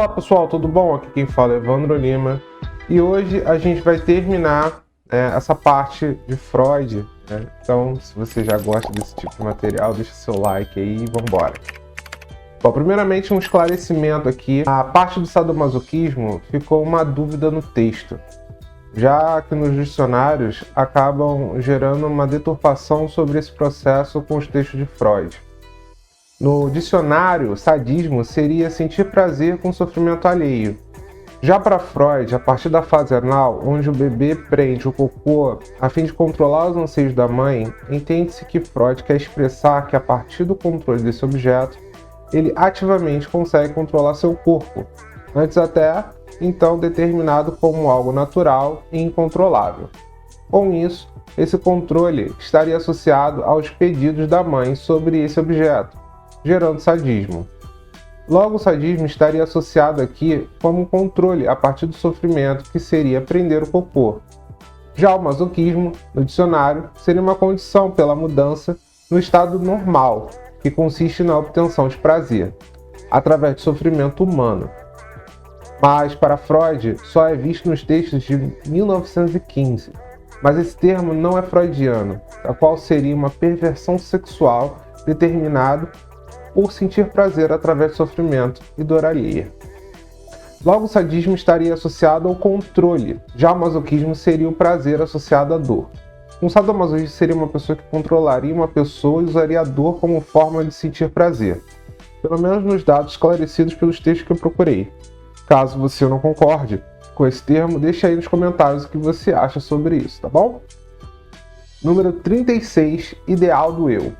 Fala pessoal, tudo bom? Aqui quem fala é Evandro Lima e hoje a gente vai terminar essa parte de Freud, né? Então, se você já gosta desse tipo de material, deixa seu like aí e vambora. Bom, primeiramente um esclarecimento aqui. A parte do sadomasoquismo ficou uma dúvida no texto, já que nos dicionários acabam gerando uma deturpação sobre esse processo com os textos de Freud. No dicionário, sadismo seria sentir prazer com sofrimento alheio. Já para Freud, a partir da fase anal, onde o bebê prende o cocô a fim de controlar os anseios da mãe, entende-se que Freud quer expressar que a partir do controle desse objeto, ele ativamente consegue controlar seu corpo, antes até então determinado como algo natural e incontrolável. Com isso, esse controle estaria associado aos pedidos da mãe sobre esse objeto, gerando sadismo. Logo, o sadismo estaria associado aqui como controle a partir do sofrimento, que seria prender o cocô. Já o masoquismo, no dicionário, seria uma condição pela mudança no estado normal, que consiste na obtenção de prazer, através de sofrimento humano. Mas, para Freud, só é visto nos textos de 1915. Mas esse termo não é freudiano, a qual seria uma perversão sexual determinado por sentir prazer através de sofrimento e dor alheia. Logo, o sadismo estaria associado ao controle, já o masoquismo seria o prazer associado à dor. Um sadomasoquista seria uma pessoa que controlaria uma pessoa e usaria a dor como forma de sentir prazer, pelo menos nos dados esclarecidos pelos textos que eu procurei. Caso você não concorde com esse termo, deixa aí nos comentários o que você acha sobre isso, tá bom? Número 36, ideal do eu.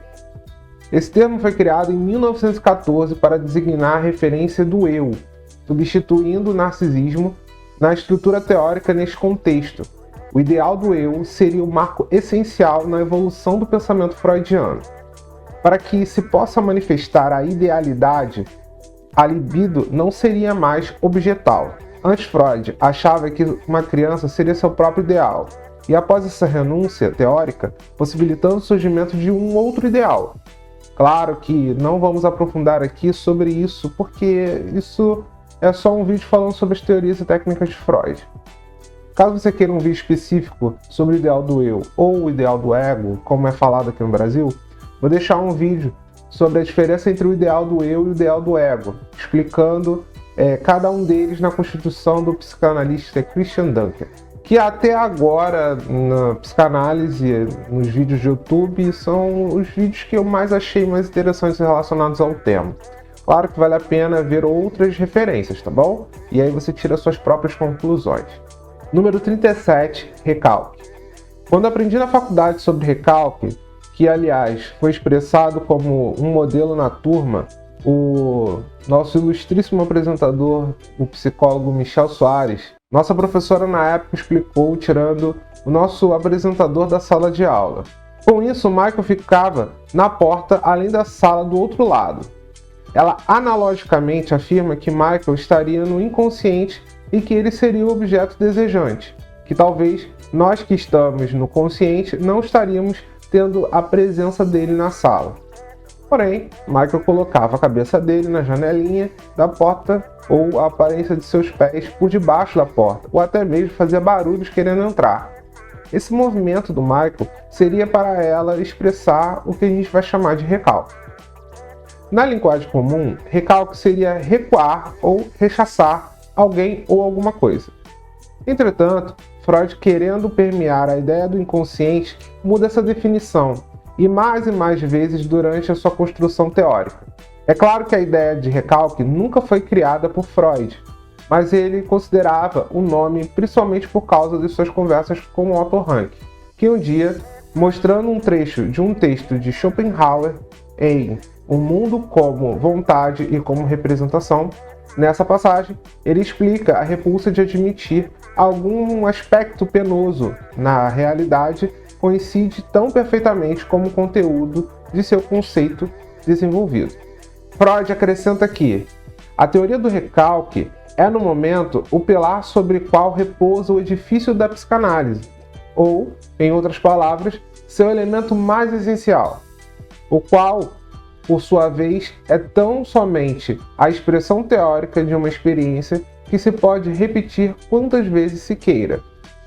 Esse termo foi criado em 1914 para designar a referência do eu, substituindo o narcisismo na estrutura teórica neste contexto. O ideal do eu seria o marco essencial na evolução do pensamento freudiano. Para que se possa manifestar a idealidade, a libido não seria mais objetal. Antes, Freud achava que uma criança seria seu próprio ideal, e após essa renúncia teórica, possibilitando o surgimento de um outro ideal. Claro que não vamos aprofundar aqui sobre isso, porque isso é só um vídeo falando sobre as teorias e técnicas de Freud. Caso você queira um vídeo específico sobre o ideal do eu ou o ideal do ego, como é falado aqui no Brasil, vou deixar um vídeo sobre a diferença entre o ideal do eu e o ideal do ego, explicando cada um deles na constituição do psicanalista Christian Dunker, que até agora, na psicanálise, nos vídeos de YouTube, são os vídeos que eu mais achei mais interessantes relacionados ao tema. Claro que vale a pena ver outras referências, tá bom? E aí você tira suas próprias conclusões. Número 37, recalque. Quando aprendi na faculdade sobre recalque, que aliás foi expressado como um modelo na turma, o nosso ilustríssimo apresentador, o psicólogo Michel Soares, nossa professora na época explicou tirando o nosso apresentador da sala de aula. Com isso, o Michael ficava na porta além da sala do outro lado. Ela analogicamente afirma que Michael estaria no inconsciente e que ele seria o objeto desejante, que talvez nós que estamos no consciente não estaríamos tendo a presença dele na sala. Porém, Michael colocava a cabeça dele na janelinha da porta ou a aparência de seus pés por debaixo da porta, ou até mesmo fazia barulhos querendo entrar. Esse movimento do Michael seria para ela expressar o que a gente vai chamar de recalque. Na linguagem comum, recalque seria recuar ou rechaçar alguém ou alguma coisa. Entretanto, Freud, querendo permear a ideia do inconsciente, muda essa definição, e mais vezes durante a sua construção teórica. É claro que a ideia de recalque nunca foi criada por Freud, mas ele considerava o nome principalmente por causa de suas conversas com Otto Rank, que um dia, mostrando um trecho de um texto de Schopenhauer em O Mundo como Vontade e como Representação, nessa passagem, ele explica a repulsa de admitir algum aspecto penoso na realidade coincide tão perfeitamente como o conteúdo de seu conceito desenvolvido. Freud acrescenta que a teoria do recalque é, no momento, o pilar sobre o qual repousa o edifício da psicanálise, ou, em outras palavras, seu elemento mais essencial, o qual por sua vez, é tão somente a expressão teórica de uma experiência que se pode repetir quantas vezes se queira,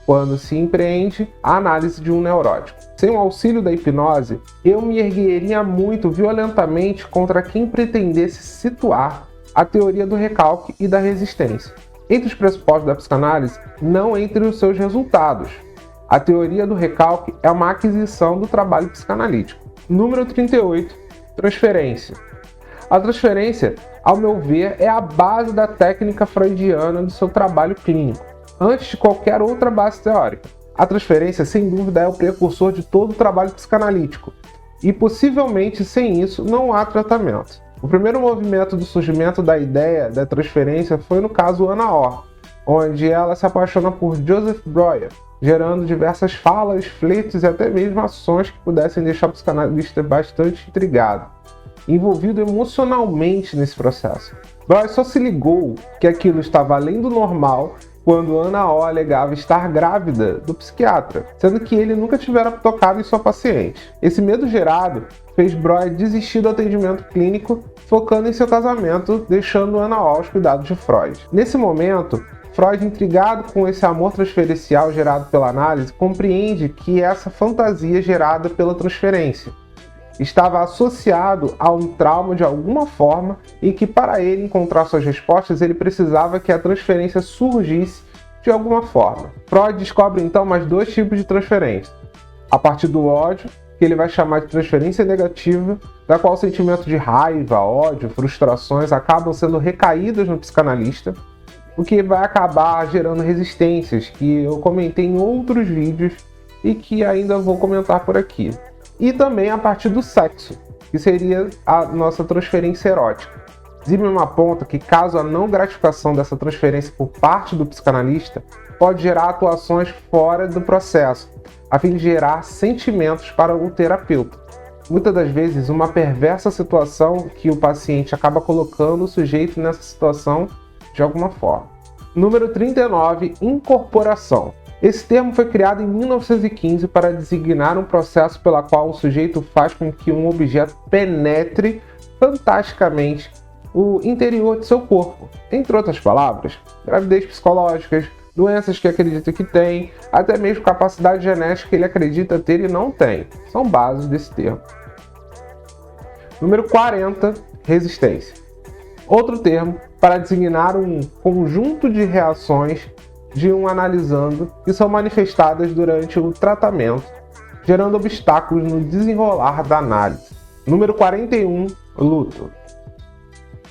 quando se empreende a análise de um neurótico. Sem o auxílio da hipnose, eu me ergueria muito violentamente contra quem pretendesse situar a teoria do recalque e da resistência entre os pressupostos da psicanálise, não entre os seus resultados. A teoria do recalque é uma aquisição do trabalho psicanalítico. Número 38. Transferência. A transferência, ao meu ver, é a base da técnica freudiana do seu trabalho clínico, antes de qualquer outra base teórica. A transferência, sem dúvida, é o precursor de todo o trabalho psicanalítico, e possivelmente sem isso não há tratamento. O primeiro movimento do surgimento da ideia da transferência foi no caso Anna Orr, onde ela se apaixona por Joseph Breuer, gerando diversas falas, flertes e até mesmo ações que pudessem deixar o psicanalista bastante intrigado, envolvido emocionalmente nesse processo. Breuer só se ligou que aquilo estava além do normal quando Anna Orr alegava estar grávida do psiquiatra, sendo que ele nunca tivera tocado em sua paciente. Esse medo gerado fez Breuer desistir do atendimento clínico, focando em seu casamento, deixando Anna Orr aos cuidados de Freud. Nesse momento, Freud, intrigado com esse amor transferencial gerado pela análise, compreende que essa fantasia gerada pela transferência estava associado a um trauma de alguma forma e que, para ele encontrar suas respostas, ele precisava que a transferência surgisse de alguma forma. Freud descobre então mais dois tipos de transferência. A partir do ódio, que ele vai chamar de transferência negativa, da qual o sentimento de raiva, ódio, frustrações acabam sendo recaídas no psicanalista, o que vai acabar gerando resistências, que eu comentei em outros vídeos e que ainda vou comentar por aqui. E também a partir do sexo, que seria a nossa transferência erótica. Zimmermann aponta que, caso a não gratificação dessa transferência por parte do psicanalista, pode gerar atuações fora do processo, a fim de gerar sentimentos para o terapeuta. Muitas das vezes, uma perversa situação que o paciente acaba colocando o sujeito nessa situação de alguma forma. Número 39. Incorporação. Esse termo foi criado em 1915 para designar um processo pela qual o sujeito faz com que um objeto penetre fantasticamente o interior de seu corpo. Entre outras palavras, gravidez psicológicas, doenças que acredita que tem, até mesmo capacidade genética que ele acredita ter e não tem. São bases desse termo. Número 40. Resistência. Outro termo para designar um conjunto de reações de um analisando que são manifestadas durante o tratamento, gerando obstáculos no desenrolar da análise. Número 41. Luto.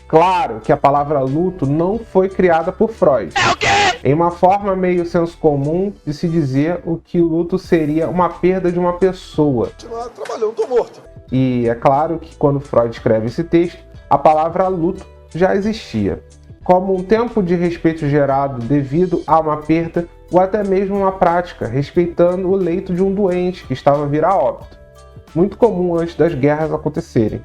Claro que a palavra luto não foi criada por Freud. Em uma forma meio senso comum de se dizer o que luto seria uma perda de uma pessoa. Trabalhando, tô morto. E é claro que quando Freud escreve esse texto, a palavra luto já existia, como um tempo de respeito gerado devido a uma perda ou até mesmo uma prática, respeitando o leito de um doente que estava a vir a óbito, muito comum antes das guerras acontecerem.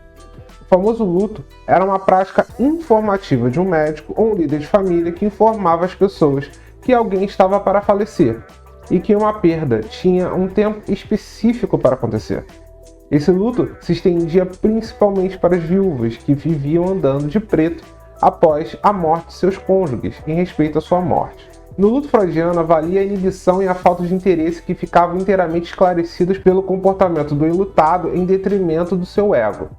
O famoso luto era uma prática informativa de um médico ou um líder de família que informava as pessoas que alguém estava para falecer e que uma perda tinha um tempo específico para acontecer. Esse luto se estendia principalmente para as viúvas que viviam andando de preto após a morte de seus cônjuges, em respeito à sua morte. No luto freudiano, avalia a inibição e a falta de interesse que ficavam inteiramente esclarecidas pelo comportamento do enlutado em detrimento do seu ego.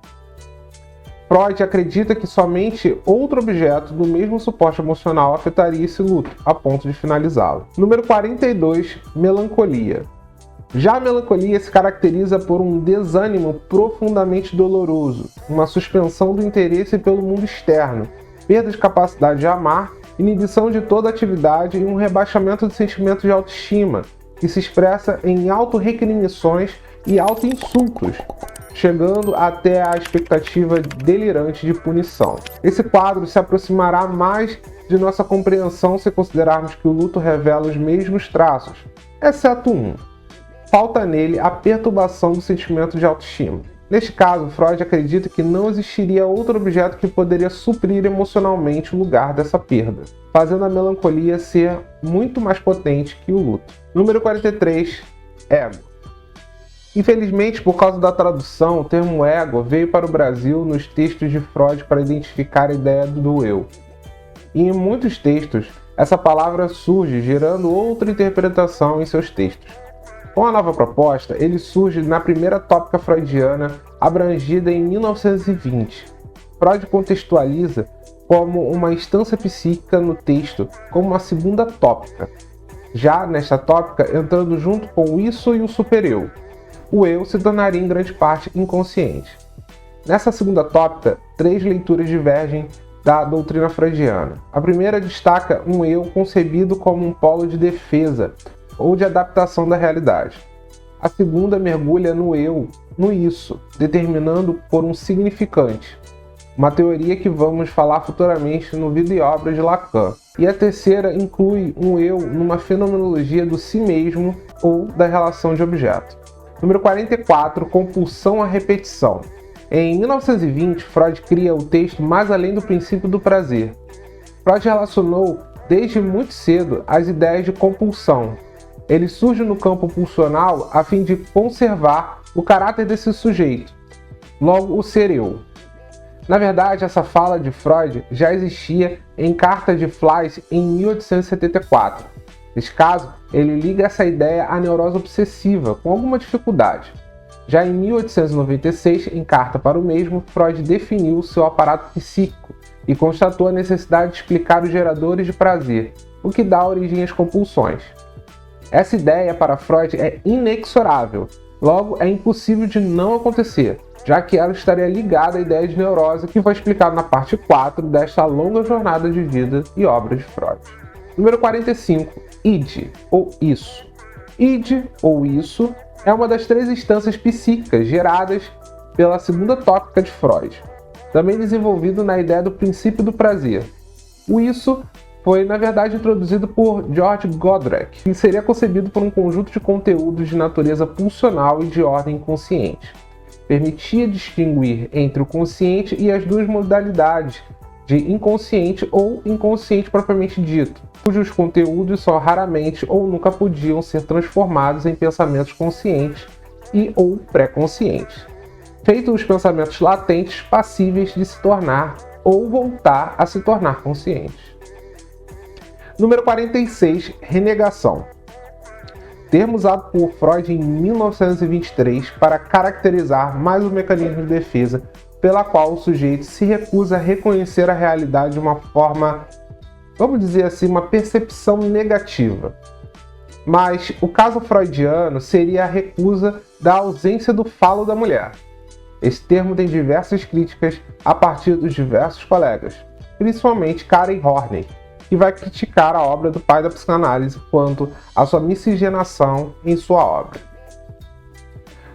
Freud acredita que somente outro objeto do mesmo suporte emocional afetaria esse luto, a ponto de finalizá-lo. Número 42. Melancolia. Já a melancolia se caracteriza por um desânimo profundamente doloroso, uma suspensão do interesse pelo mundo externo, perda de capacidade de amar, inibição de toda atividade e um rebaixamento do sentimento de autoestima, que se expressa em autorrecriminações e autoinsultos, chegando até a expectativa delirante de punição. Esse quadro se aproximará mais de nossa compreensão se considerarmos que o luto revela os mesmos traços, exceto um. Falta nele a perturbação do sentimento de autoestima. Neste caso, Freud acredita que não existiria outro objeto que poderia suprir emocionalmente o lugar dessa perda, fazendo a melancolia ser muito mais potente que o luto. Número 43. Ego. Infelizmente, por causa da tradução, o termo ego veio para o Brasil nos textos de Freud para identificar a ideia do eu. E em muitos textos, essa palavra surge gerando outra interpretação em seus textos. Com a nova proposta, ele surge na primeira tópica freudiana, abrangida em 1920. Freud contextualiza como uma instância psíquica no texto, como uma segunda tópica. Já nesta tópica, entrando junto com o isso e o supereu, o eu se tornaria em grande parte inconsciente. Nessa segunda tópica, 3 leituras divergem da doutrina freudiana. A primeira destaca um eu concebido como um polo de defesa ou de adaptação da realidade. A segunda mergulha no eu, no isso, determinando por um significante, uma teoria que vamos falar futuramente no Vida e Obra de Lacan. E a terceira inclui um eu numa fenomenologia do si mesmo ou da relação de objeto. Número 44, compulsão à repetição. Em 1920, Freud cria o texto Mais Além do Princípio do Prazer. Freud relacionou desde muito cedo as ideias de compulsão. Ele surge no campo pulsional a fim de conservar o caráter desse sujeito, logo o ser eu. Na verdade, essa fala de Freud já existia em Cartas de Flies em 1874. Nesse caso, ele liga essa ideia à neurose obsessiva, com alguma dificuldade. Já em 1896, em Carta para o Mesmo, Freud definiu seu aparato psíquico e constatou a necessidade de explicar os geradores de prazer, o que dá origem às compulsões. Essa ideia para Freud é inexorável, logo é impossível de não acontecer, já que ela estaria ligada à ideia de neurose que foi explicada na parte 4 desta longa jornada de vida e obra de Freud. Número 45. Id, ou isso. Id, ou isso, é uma das 3 instâncias psíquicas geradas pela segunda tópica de Freud, também desenvolvido na ideia do princípio do prazer. O isso foi, na verdade, introduzido por George Godrec, que seria concebido por um conjunto de conteúdos de natureza pulsional e de ordem inconsciente. Permitia distinguir entre o consciente e as 2 modalidades de inconsciente ou inconsciente propriamente dito, cujos conteúdos só raramente ou nunca podiam ser transformados em pensamentos conscientes e ou pré-conscientes, feitos os pensamentos latentes passíveis de se tornar ou voltar a se tornar conscientes. Número 46. Renegação. Termo usado por Freud em 1923 para caracterizar mais um mecanismo de defesa pela qual o sujeito se recusa a reconhecer a realidade de uma forma, vamos dizer assim, uma percepção negativa. Mas o caso freudiano seria a recusa da ausência do falo da mulher. Esse termo tem diversas críticas a partir dos diversos colegas, principalmente Karen Horney, que vai criticar a obra do pai da psicanálise quanto à sua miscigenação em sua obra.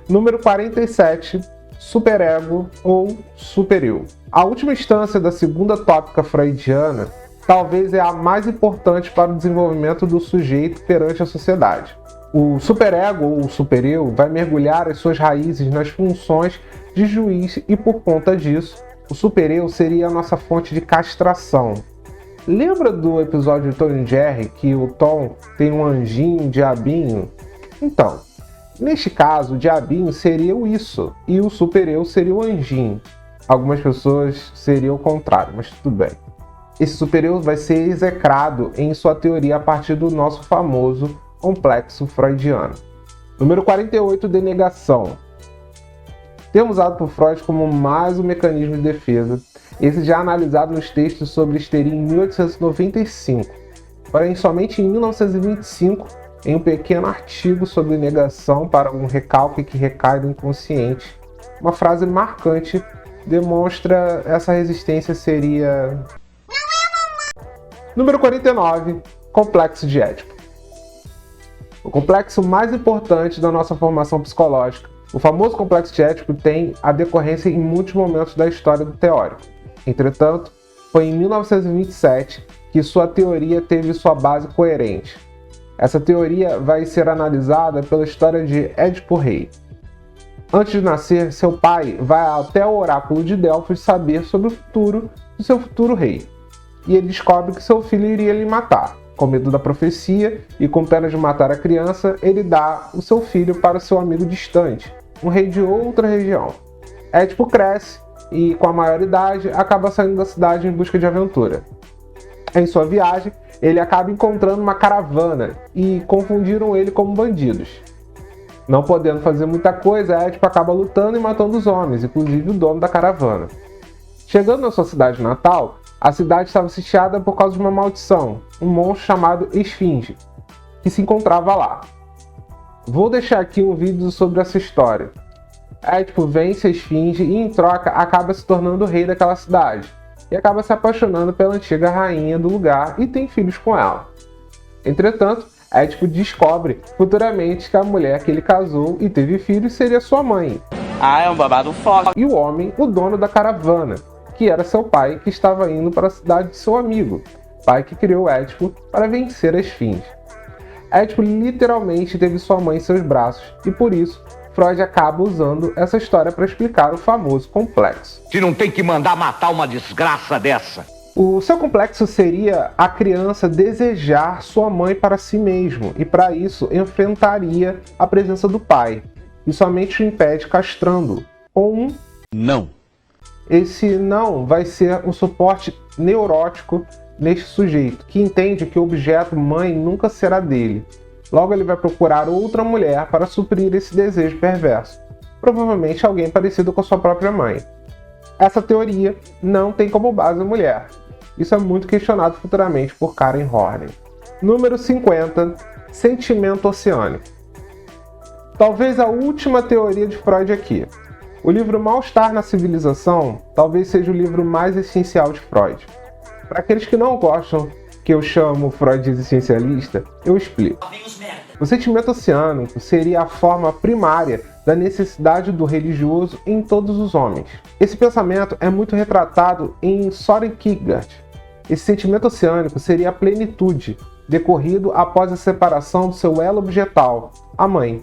Número 47. Superego ou supereu. A última instância da segunda tópica freudiana talvez é a mais importante para o desenvolvimento do sujeito perante a sociedade. O superego ou supereu vai mergulhar as suas raízes nas funções de juiz e, por conta disso, o supereu seria a nossa fonte de castração. Lembra do episódio de Tom e Jerry que o Tom tem um anjinho, um diabinho? Então, neste caso, o diabinho seria o isso e o supereu seria o anjinho. Algumas pessoas seriam o contrário, mas tudo bem. Esse supereu vai ser execrado em sua teoria a partir do nosso famoso complexo freudiano. Número 48. Denegação. Termo usado por Freud como mais um mecanismo de defesa, esse já analisado nos textos sobre histeria em 1895, porém somente em 1925, em um pequeno artigo sobre negação para um recalque que recai do inconsciente, uma frase marcante demonstra essa resistência seria... Número 49. Complexo de Édipo. O complexo mais importante da nossa formação psicológica. O famoso complexo de Édipo tem a decorrência em muitos momentos da história do teórico. Entretanto, foi em 1927 que sua teoria teve sua base coerente. Essa teoria vai ser analisada pela história de Édipo Rei. Antes de nascer, seu pai vai até o oráculo de Delfos saber sobre o futuro do seu futuro rei. E ele descobre que seu filho iria lhe matar. Com medo da profecia e com pena de matar a criança, ele dá o seu filho para o seu amigo distante, um rei de outra região. Édipo cresce e, com a maioridade, acaba saindo da cidade em busca de aventura. Em sua viagem, ele acaba encontrando uma caravana e confundiram ele como bandidos. Não podendo fazer muita coisa, Édipo acaba lutando e matando os homens, inclusive o dono da caravana. Chegando na sua cidade natal, a cidade estava sitiada por causa de uma maldição, um monstro chamado Esfinge, que se encontrava lá. Vou deixar aqui um vídeo sobre essa história. Édipo vence a Esfinge e, em troca, acaba se tornando o rei daquela cidade, e acaba se apaixonando pela antiga rainha do lugar e tem filhos com ela. Entretanto, Édipo descobre futuramente que a mulher que ele casou e teve filhos seria sua mãe. Ah, é um babado foda. E o homem, o dono da caravana, que era seu pai, que estava indo para a cidade de seu amigo, pai que criou Édipo para vencer a Esfinge. Édipo literalmente teve sua mãe em seus braços, e por isso Freud acaba usando essa história para explicar o famoso complexo. Se não tem que mandar matar uma desgraça dessa. O seu complexo seria a criança desejar sua mãe para si mesmo, e para isso enfrentaria a presença do pai, e somente o impede castrando-o, com um não. Esse não vai ser um suporte neurótico neste sujeito, que entende que o objeto mãe nunca será dele. Logo ele vai procurar outra mulher para suprir esse desejo perverso, provavelmente alguém parecido com a sua própria mãe. Essa teoria não tem como base a mulher. Isso é muito questionado futuramente por Karen Horney. Número 50. Sentimento oceânico. Talvez a última teoria de Freud aqui. O livro Mal-Estar na Civilização talvez seja o livro mais essencial de Freud. Para aqueles que não gostam que eu chamo Freud de existencialista, eu explico. O sentimento oceânico seria a forma primária da necessidade do religioso em todos os homens. Esse pensamento é muito retratado em Soren Kierkegaard. Esse sentimento oceânico seria a plenitude, decorrido após a separação do seu elo objetal, a mãe.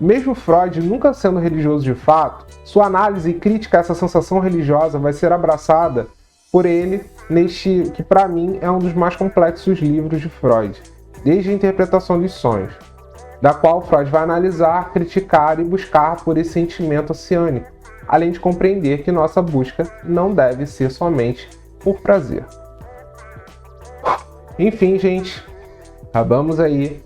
Mesmo Freud nunca sendo religioso de fato, sua análise e crítica a essa sensação religiosa vai ser abraçada por ele neste que para mim é um dos mais complexos livros de Freud, desde a interpretação dos sonhos, da qual Freud vai analisar, criticar e buscar por esse sentimento oceânico, além de compreender que nossa busca não deve ser somente por prazer. Enfim, gente, acabamos aí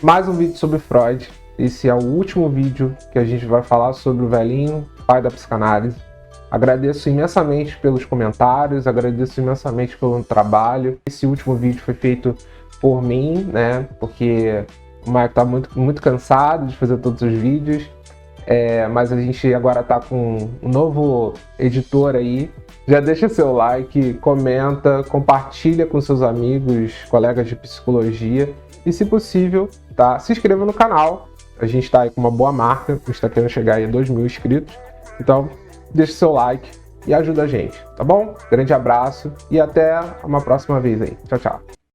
mais um vídeo sobre Freud. Esse é o último vídeo que a gente vai falar sobre o velhinho pai da psicanálise. Agradeço imensamente pelos comentários, agradeço imensamente pelo trabalho. Esse último vídeo foi feito por mim, né? Porque o Marco tá muito cansado de fazer todos os vídeos. Mas a gente agora tá com um novo editor aí. Já deixa seu like, comenta, compartilha com seus amigos, colegas de psicologia. E se possível, tá? Se inscreva no canal. A gente está aí com uma boa marca, a gente está querendo chegar aí a 2.000 inscritos. Então, deixe seu like e ajuda a gente, tá bom? Grande abraço e até uma próxima vez aí. Tchau, tchau.